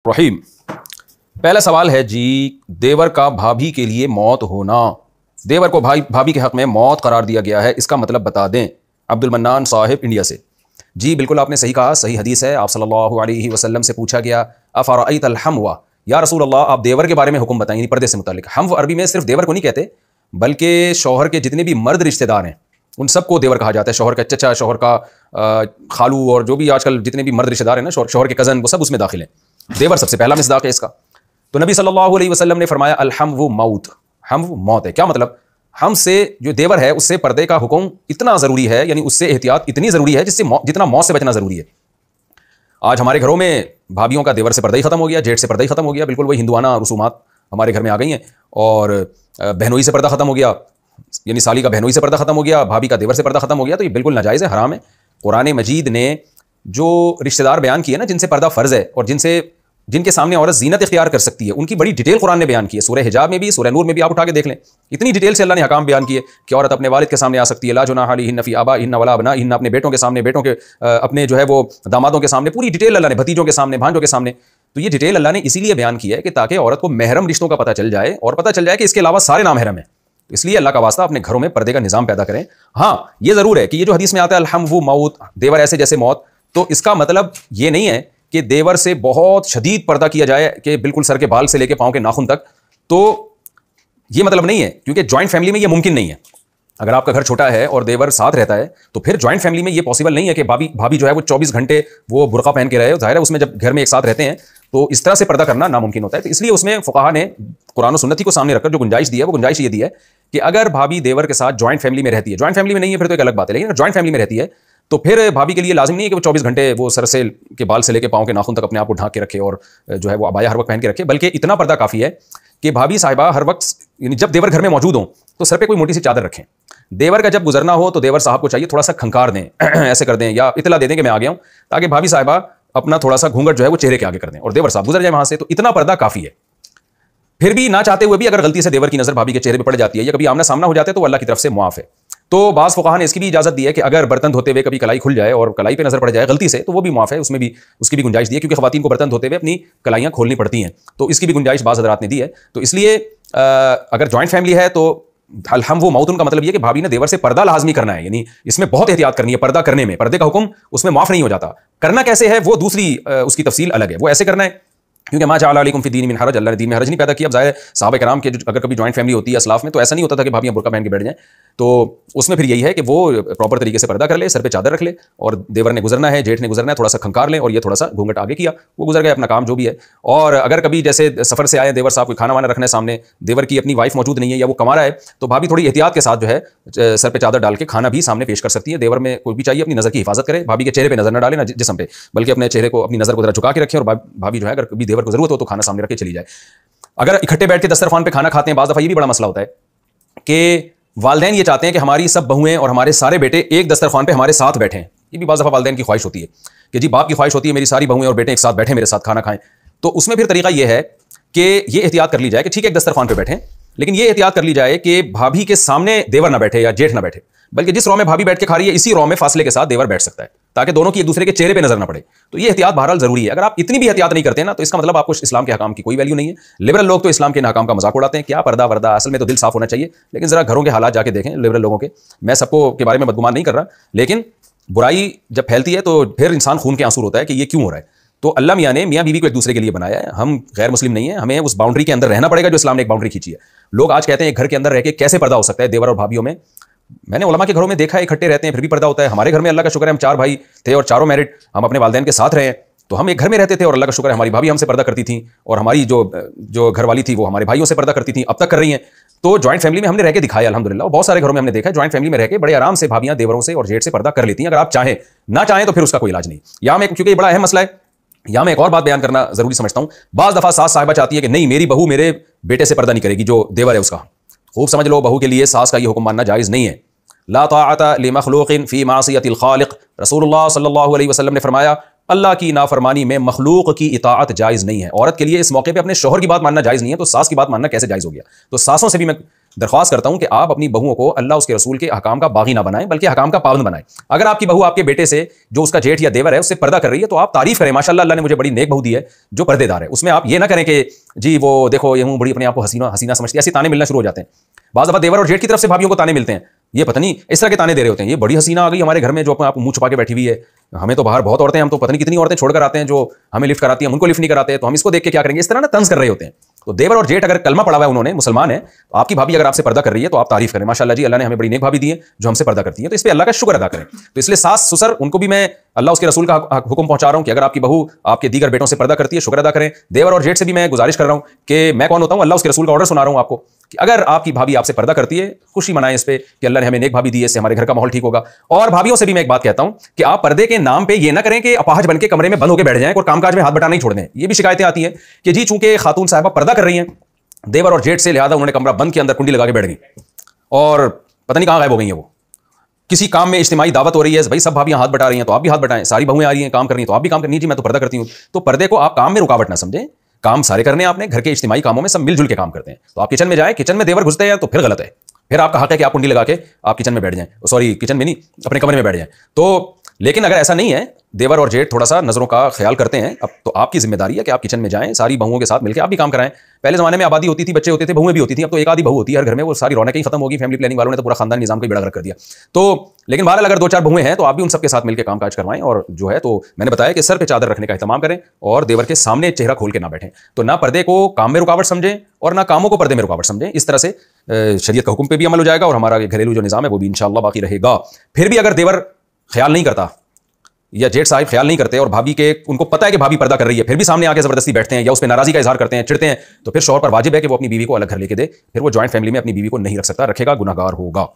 रहीम। पहला सवाल है जी, देवर का भाभी के लिए मौत होना। देवर को भाभी के हक में मौत करार दिया गया है, इसका मतलब बता दें। अब्दुल मन्नान साहिब इंडिया से। जी बिल्कुल आपने सही कहा, सही हदीस है। आप सल्लल्लाहु अलैहि वसल्लम से पूछा गया अफ़रअयतल हम्वा, या रसूल अल्लाह आप देवर के बारे में हुक्म बताएंगे, पर्दे से मुतालिक। हम अरबी में सिर्फ देवर को नहीं कहते, बल्कि शौहर के जितने भी मर्द रिश्तेदार हैं उन सबको देवर कहा जाता है। शौहर का चचा, शौहर का खालू, और जो भी आजकल जितने भी मर्द रिश्तेदार हैं ना, शौहर के कज़न, वो सब उसमें दाखिल हैं। देवर सबसे पहला मिसदाक है इसका। तो नबी सल्लल्लाहु अलैहि वसल्लम ने फरमाया अलहम्वु मौत, हम मौत है। क्या मतलब? हमसे जो देवर है उससे पर्दे का हुक्म इतना ज़रूरी है, यानी उससे एहतियात इतनी ज़रूरी है जिससे जितना मौत से बचना ज़रूरी है। आज हमारे घरों में भाभियों का देवर से पर्दा ही ख़त्म हो गया, जेठ से पर्दा ही ख़त्म हो गया। बिल्कुल वही हिंदुआना रसूमात हमारे घर में आ गई हैं। और बहनोई से पर्दा ख़त्म हो गया, यानी साली का बहनोई से पर्दा ख़त्म हो गया, भाभी का देवर से पर्दा ख़त्म हो गया। तो ये बिल्कुल नाजायज़ है, हराम है। कुरान मजीद ने जो रिश्तेदार बयान किए ना, जिनसे पर्दा फ़र्ज़ है और जिनके सामने औरत ज़ीनत इख्तियार कर सकती है, उनकी बड़ी डिटेल कुरान ने बयान की है। सूरह हिजाब में भी, सूरह नूर में भी आप उठा के देख लें, इतनी डिटेल से अल्लाह ने हकाम बयान किए कि औरत अपने वालिद के सामने आ सकती है। ला जुनाह अलैहिन्ना फी आबाइहिन्ना वला अबनाइहिन्ना, अपने बेटों के सामने, बेटों के अपने जो है वो दामादों के सामने, पूरी डिटेल अल्लाह ने, भतीजों के सामने, भांजों के सामने। तो ये डिटेल अल्लाह ने इसीलिए बयान की है कि ताकि औरत को महरम रिश्तों का पता चल जाए और पता चल जाए कि इसके अलावा सारे नामहरम हैं। तो इसलिए अल्लाह का वास्ता अपने घरों में पर्दे का निज़ाम पैदा करें। हाँ, ये ज़रूर है कि ये जो हदीस में आता है अलहम्वु मौत, देवर ऐसे जैसे मौत, तो इसका मतलब ये नहीं है कि देवर से बहुत शदीद पर्दा किया जाए कि बिल्कुल सर के बाल से लेके पाँव के नाखून तक। तो ये मतलब नहीं है, क्योंकि जॉइंट फैमिली में ये मुमकिन नहीं है। अगर आपका घर छोटा है और देवर साथ रहता है तो फिर जॉइंट फैमिली में ये पॉसिबल नहीं है कि भाभी जो है वो 24 घंटे वो बुर्का पहन के रहे। जाहिर है उसमें जब घर में एक साथ रहते हैं तो इस तरह से पर्दा करना नामुमकिन होता है। तो इसलिए उसमें फुक़हा ने कुरान और सुन्नत को सामने रखकर जो गुंजाइश दी है, वो गुंजाइश ये दी है कि अगर भाभी देवर के साथ जॉइंट फैमिली में रहती है, जॉइंट फैमिली में नहीं है फिर तो एक अलग बात है, लेकिन अगर जॉइंट फैमिली में रहती है तो फिर भाभी के लिए लाजिम नहीं है कि वो 24 घंटे वो सर से के बाल से लेके पाँव के नाखून तक अपने आप को ढांक के रखे और जो है वो अबाया हर वक्त पहन के रखे, बल्कि इतना पर्दा काफ़ी है कि भाभी साहिबा हर वक्त, यानी जब देवर घर में मौजूद हों तो सर पे कोई मोटी सी चादर रखें। देवर का जब गुजरना हो तो देवर साहब को चाहिए थोड़ा सा खंकार दें, ऐसे कर दें या इतला दे दें कि मैं आ गया हूँ, ताकि भाभी साहिबा अपना थोड़ा सा घूंघट जो है वो चेहरे के आगे कर दें और देवर साहब गुजर जाए वहाँ से। तो इतना पर्दा काफ़ी है। फिर भी ना चाहते हुए भी अगर गलती से देवर की नज़र भाभी के चेहरे पर पड़ जाती है या कभी आमना सामना हो जाते हैं तो अल्लाह की तरफ से मुआफ़ है। तो बाज़ फुक़हा ने इसकी भी इजाज़त दी है कि अगर बर्तन धोते हुए कभी कलाई खुल जाए और कलाई पे नज़र पड़ जाए गलती से, तो वो भी मुआफ़ है, उसमें भी उसकी भी गुंजाइश दी है, क्योंकि ख़वातीन को बर्तन धोते हुए अपनी कलाइयाँ खोलनी पड़ती हैं। तो इसकी भी गुंजाइश बाज़ हज़रात ने दी है। तो इसलिए अगर जॉइंट फैमिली है तो अलहम्वु मौतुन का मतलब ये कि भाभी ने देवर से पर्दा लाजमी करना है, यानी इसमें बहुत एहतियात करनी है। पर्दा करने में पर्दे का हुक्म उसमें माफ़ नहीं हो जाता। करना कैसे है वो दूसरी उसकी तफसील अलग है, वो ऐसे करना है क्योंकि मा जअल अलैकुम फ़ी दीन मिन हरज, अल्लाह ने दीन में हरज नहीं पैदा किया। अब ज़ाहिर है सहाबा किराम के अगर कभी जॉइंट फैमिली होती है असलाफ में तो ऐसा नहीं होता था कि भाभियाँ बुर्का पहन के बैठ जाएं। तो उसमें फिर यही है कि वो प्रॉपर तरीके से पर्दा कर ले, सर पे चादर रख ले, और देवर ने गुजरना है, जेठ ने गुजरना है, थोड़ा सा खंकार ले और ये थोड़ा सा घूंघट आगे किया, वो गुजर गए अपना काम जो भी है। और अगर कभी जैसे सफ़र से आए देवर साहब, कोई खाना वाना रखना है सामने, देवर की अपनी वाइफ मौजूद नहीं है या वो कमा रहा है, तो भाभी थोड़ी एहतियात के साथ जो है सर पे चादर डाल के खाना भी सामने पेश कर सकती है। देवर में कोई भी चाहिए अपनी नज़र की हिफाजत करे, भाभी के चेहरे पे नज़र न डाले, ना जिस्म पे, बल्कि अपने चेहरे को, अपनी नज़र को जरा झुका के रखे और भाभी जो है अगर कभी देवर को जरूरत हो तो खाना सामने रख के चली जाए। अगर इकट्ठे बैठ के दस्तरखान पे खाना खाते हैं, बाज़ दफ़ा ये भी बड़ा मसला होता है कि वालिदैन ये चाहते हैं कि हमारी सब बहुएं और हमारे सारे बेटे एक दस्तरखान पे हमारे साथ बैठें। ये भी बाज़ दफ़ा वालिदैन की ख्वाहिश होती है कि जी बाप की ख्वाहिश होती है मेरी सारी बहुएं और बेटे एक साथ बैठे मेरे साथ खाना खाएं। तो उसमें फिर तरीका ये है कि ये एहतियात कर ली जाए कि ठीक है एक दस्तरखान पे बैठें, लेकिन ये एहतियात कर ली जाए कि भाभी के सामने देवर ना बैठे या जेठ ना बैठे, बल्कि जिस रॉ में भाभी बैठ के खा रही है इसी रॉ में फासले के साथ देवर बैठ सकता है, ताकि दोनों की एक दूसरे के चेहरे पे नजर ना पड़े। तो ये एहतियात बहरहाल जरूरी है। अगर आप इतनी भी एहतियात नहीं करते ना तो इसका मतलब आपको इस्लाम के हकाम की कोई वैल्यू नहीं है। लिबरल लोग तो इस्लाम के हकाम का मजाक उड़ाते हैं, क्या पर्दा वर्दा, असल में तो दिल साफ होना चाहिए। लेकिन जरा घरों के हालात जाके देखें लिबरल लोगों के। मैं सबको के बारे में बदगुमान नहीं कर रहा, लेकिन बुराई जब फैलती है तो फिर इंसान खून के आंसू होता है कि ये क्यों हो रहा है। तो अल्लाह मियाँ ने मियाँ बीवी को एक दूसरे के लिए बनाया है। हम गैर मुस्लिम नहीं है, हमें उस बाउंड्री के अंदर रहना पड़ेगा जो इस्लाम ने एक बाउंड्री खींची है। लोग आज कहते हैं घर के अंदर रह के कैसे पर्दा हो सकता है देवर और भाभियों में। मैंने उलमा के घरों में देखा है इकट्ठे रहते हैं फिर भी पर्दा होता है। हमारे घर में अल्लाह का शुक्र है हम 4 भाई थे और चारों मैरिड, हम अपने वालिदैन के साथ रहे, तो हम एक घर में रहते थे और अल्लाह का शुक्र है हमारी भाभी हमसे पर्दा करती थी और हमारी जो घर वाली थी वो हमारे भाइयों से पर्दा करती थी, अब तक कर रही हैं। तो जॉइंट फैमिली में हमने रह के दिखाया अल्हम्दुलिल्लाह। बहुत सारे घरों में हमने देखा है जॉइंट फैमिली में रह के बड़े आराम से भाभियां देवरों से और जेठ से पर्दा कर लेती हैं। अगर आप चाहें, ना चाहें तो फिर उसका कोई इलाज नहीं। यहाँ में क्योंकि ये बड़ा अहम मसला है, यहाँ मैं एक और बात बयान करना जरूरी समझता हूँ। बाज़ दफ़ा सास साहिबा चाहती है कि नहीं मेरी बहू मेरे बेटे से पर्दा नहीं करेगी जो देवर है उसका। खूब समझ लो, बहू के लिए सास का ये हुक्म मानना जायज़ नहीं है। ला ताअता लिमखलूक़िन फ़ी मासियतिल ख़ालिक़, रसूलुल्लाह सल्लल्लाहु अलैहि वसल्लम ने फरमाया अल्लाह की नाफरमानी में मखलूक की इताअत जायज़ नहीं है। औरत के लिए इस मौके पे अपने शौहर की बात मानना जायज़ नहीं है, तो सास की बात मानना कैसे जायज़ हो गया। तो सासों से भी मैं दरख्वास्त करता हूं कि आप अपनी बहुओं को अल्लाह उसके रसूल के अहकाम का बागी ना बनाएं, बल्कि अहकाम का पाबंद बनाएं। अगर आपकी बहू आपके बेटे से, जो उसका जेठ या देवर है, उससे पर्दा कर रही है, तो आप तारीफ करें, माशाअल्लाह अल्लाह ने मुझे बड़ी नेक बहू दी है जो पर्देदार है। उसमें आप ये ना करें कि जी वो देखो ये हूँ बड़ी अपने आप को हसीना समझती है, ऐसे ताने मिलना शुरू हो जाते हैं। बाज़ दफ़ा देवर और जेठ की तरफ से भाभियों को ताने मिलते हैं, ये पता नहीं इस तरह के ताने दे रहे होते हैं, ये बड़ी हसीना आ गई हमारे घर में जो अपने आप मुंह छुपा के बैठी हुई है, हमें तो बाहर बहुत औरतें, हम तो पता नहीं कितनी औरतें छोड़कर आते हैं जो हमें लिफ्ट कराती हैं, उनको लिफ्ट नहीं कराते, तो हम इसको देख के क्या करेंगे, इस तरह ना तंज कर रहे होते हैं। तो देवर और जेठ अगर कलमा पढ़ा हुआ है उन्होंने, मुसलमान है, तो आपकी भाभी अगर आपसे पर्दा कर रही है तो आप तारीफ करें, माशाअल्लाह जी अल्लाह ने हमें बड़ी नेक भाभी दी है जो हमसे पर्दा करती है, तो इस पे अल्लाह का शुक्र अदा करें। तो इसलिए सास ससुर उनको भी मैं अल्लाह उसके रसूल का हुक्म पहुंचा रहा हूं कि अगर आपकी बहू आपके दीगर बेटों से पर्दा करती है, शुक्र अदा करें। देवर और जेठ से भी मैं गुजारिश कर रहा हूं कि मैं कौन होता हूं, अल्लाह उसके रसूल का ऑर्डर सुना रहा हूं आपको कि अगर आपकी भाभी आपसे पर्दा करती है, खुशी मनाएं इस पे कि अल्लाह ने हमें नेक भाभी दी है, इससे हमारे घर का माहौल ठीक होगा। और भाभियों से भी मैं एक बात कहता हूं कि आप पर्दे के नाम पे ये ना करें कि अपाहज बन के कमरे में बंद होकर बैठ जाएं और कामकाज में हाथ बटाना नहीं छोड़ दें। ये भी शिकायतें आती हैं कि जी चूंकि खातून साहिबा पर्दा कर रही हैं देवर और जेठ से, लिहाजा उन्होंने कमरा बंद के अंदर कुंडी लगा के बैठ गई और पता नहीं कहां गायब हो गई हैं वो। किसी काम में इज्तिमाई दावत हो रही है, भाई सब भाभियां हाथ बटा रही हैं तो आप भी हाथ बटाएं, सारी बहुएं आ रही हैं काम करनी तो आप भी काम करनी, जी मैं तो पर्दा करती हूं। तो पर्दे को आप काम में रुकावट ना समझें, काम सारे करने आपने, घर के इज्तिमाई कामों में सब मिलजुल के काम करते हैं। तो आप किचन में जाएं, किचन में देवर घुसते हैं तो फिर गलत है, फिर आपका हक है कि आप कुंडी लगा के आप किचन में बैठ जाएं, सॉरी किचन में नहीं अपने कमरे में बैठ जाएं। तो लेकिन अगर ऐसा नहीं है, देवर और जेठ थोड़ा सा नजरों का ख्याल करते हैं, अब तो आपकी जिम्मेदारी है कि आप किचन में जाएं, सारी बहुओं के साथ मिलकर आप भी काम कराएं। पहले जमाने में आबादी होती थी, बच्चे होते थे, बहुएं भी होती थी, अब तो एक आधी बहू होती है हर घर में, वो सारी रौनक ही खत्म होगी। फैमिली प्लानिंग वालों ने तो पूरा खानदान निजाम का बेड़ा गर्क कर दिया। तो लेकिन बहरहाल अगर 2-4 बहुएं हैं तो आप भी उन सबके साथ मिलकर काम काज करवाएं। और जो है तो मैंने बताया कि सर पे चादर रखने का एहतमाम करें और देवर के सामने चेहरा खोल के ना बैठें। तो ना पर्दे को काम में रुकावट समझें और ना कामों को पर्दे में रुकावट समझें। इस तरह से शरीयत का हुक्म पे भी अमल हो जाएगा और हमारा घरेलू जो निजाम है वो भी इंशाअल्लाह बाकी रहेगा। फिर भी अगर देवर ख्याल नहीं करता या जेठ साहिब ख्याल नहीं करते और भाभी के उनको पता है कि भाभी पर्दा कर रही है, फिर भी सामने आके जबरदस्ती बैठते हैं या उस पर नाराजी का इजहार करते हैं, चिढ़ते हैं, तो फिर शौहर पर वाजिब है कि वो अपनी बीवी को अलग घर लेके दे। फिर वो जॉइंट फैमिली में अपनी बीवी को नहीं रख सकता, रखेगा गुनाहगार होगा।